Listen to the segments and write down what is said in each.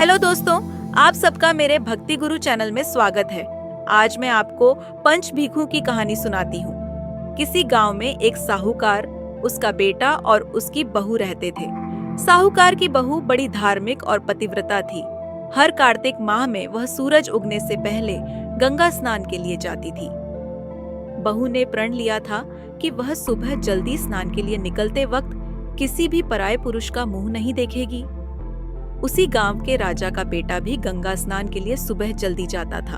Hello दोस्तों, आप सबका मेरे भक्ति गुरु चैनल में स्वागत है। आज मैं आपको पंच भिखु की कहानी सुनाती हूँ। किसी गांव में एक साहूकार, उसका बेटा और उसकी बहू रहते थे। साहूकार की बहू बड़ी धार्मिक और पतिव्रता थी। हर कार्तिक माह में वह सूरज उगने से पहले गंगा स्नान के लिए जाती थी। बहू ने प्रण लिया था कि वह सुबह जल्दी स्नान के लिए निकलते वक्त किसी भी पराये पुरुष का मुंह नहीं देखेगी। उसी गांव के राजा का बेटा भी गंगा स्नान के लिए सुबह जल्दी जाता था।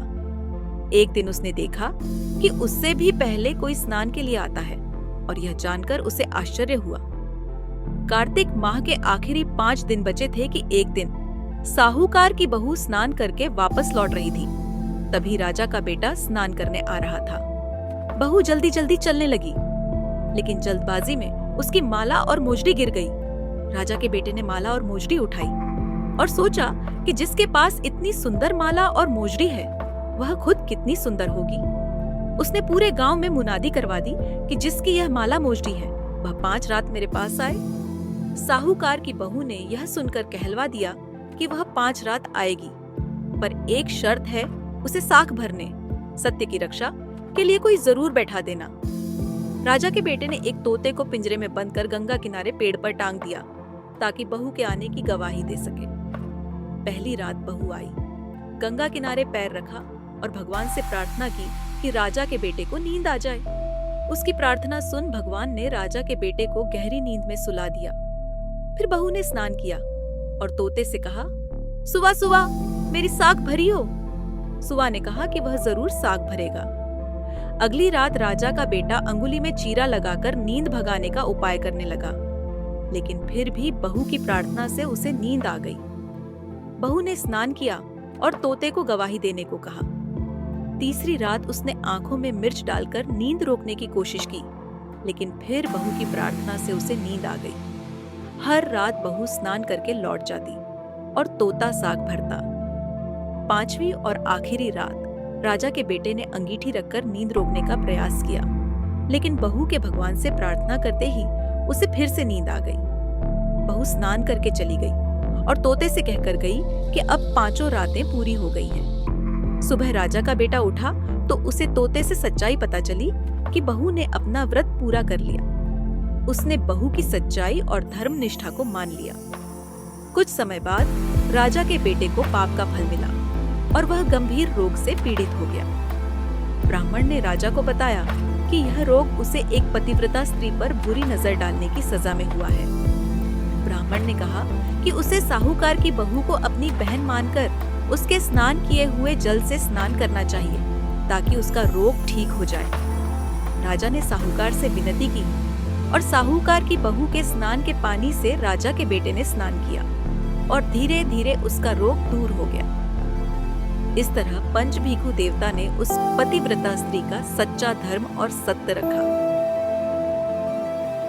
एक दिन उसने देखा कि उससे भी पहले कोई स्नान के लिए आता है और यह जानकर उसे आश्चर्य हुआ। कार्तिक माह के आखिरी 5 दिन बचे थे कि एक दिन साहूकार की बहू स्नान करके वापस लौट रही थी। तभी राजा का बेटा स्नान करने आ रहा था। बहू जल्दी जल्दी चलने लगी, लेकिन जल्दबाजी में उसकी माला और मोजड़ी गिर गई। राजा के बेटे ने माला और मोजड़ी उठाई और सोचा कि जिसके पास इतनी सुंदर माला और मोजड़ी है, वह खुद कितनी सुंदर होगी। उसने पूरे गांव में मुनादी करवा दी कि जिसकी यह माला मोजड़ी है, वह 5 रात मेरे पास आए। साहूकार की बहू ने यह सुनकर कहलवा दिया कि वह 5 रात आएगी, पर एक शर्त है, उसे साख भरने, सत्य की रक्षा के लिए कोई जरूर बैठा देना। राजा के बेटे ने एक तोते को पिंजरे में बंद कर गंगा किनारे पेड़ पर टांग दिया ताकि बहू के आने की गवाही दे सके। पहली रात बहू आई, गंगा किनारे पैर रखा और भगवान से प्रार्थना की कि राजा के बेटे को नींद आ जाए। उसकी प्रार्थना सुन भगवान ने राजा के बेटे को गहरी नींद में सुला दिया। फिर बहू ने स्नान किया और तोते से कहा, सुवा सुवा मेरी साख भरी हो। सुवा ने कहा कि वह जरूर साख भरेगा। अगली रात राजा का बेटा अंगुली में चीरा लगाकर नींद भगाने का उपाय करने लगा, लेकिन फिर भी बहू की प्रार्थना से उसे नींद आ गई। बहू ने स्नान किया और तोते को गवाही देने को कहा। तीसरी रात उसने आंखों में मिर्च डालकर नींद रोकने की कोशिश की, लेकिन फिर बहू की प्रार्थना से उसे नींद आ गई। हर रात बहू स्नान करके लौट जाती और तोता साग भरता। 5वीं और आखिरी रात राजा के बेटे ने अंगीठी रखकर नींद रोकने का प्रयास किया, लेकिन बहू के भगवान से प्रार्थना करते ही उसे फिर से नींद आ गई। बहू स्नान करके चली गई और तोते से कहकर गई कि अब 5 रातें पूरी हो गई हैं। सुबह राजा का बेटा उठा तो उसे तोते से सच्चाई पता चली कि बहू ने अपना व्रत पूरा कर लिया। उसने बहू की सच्चाई और धर्म निष्ठा को मान लिया। कुछ समय बाद राजा के बेटे को पाप का फल मिला और वह गंभीर रोग से पीड़ित हो गया। ब्राह्मण ने राजा को बताया कि यह रोग उसे एक पतिव्रता स्त्री पर बुरी नजर डालने की सजा में हुआ है। ब्राह्मण ने कहा कि उसे साहूकार की बहू को अपनी बहन मानकर उसके स्नान किए हुए जल से स्नान करना चाहिए ताकि उसका रोग ठीक हो जाए। राजा ने साहूकार से विनती की और साहूकार की बहू के स्नान के पानी से राजा के बेटे ने स्नान किया और धीरे धीरे उसका रोग दूर हो गया। इस तरह पंच भिखु देवता ने उस पतिव्रता स्त्री का सच्चा धर्म और सत्य रखा।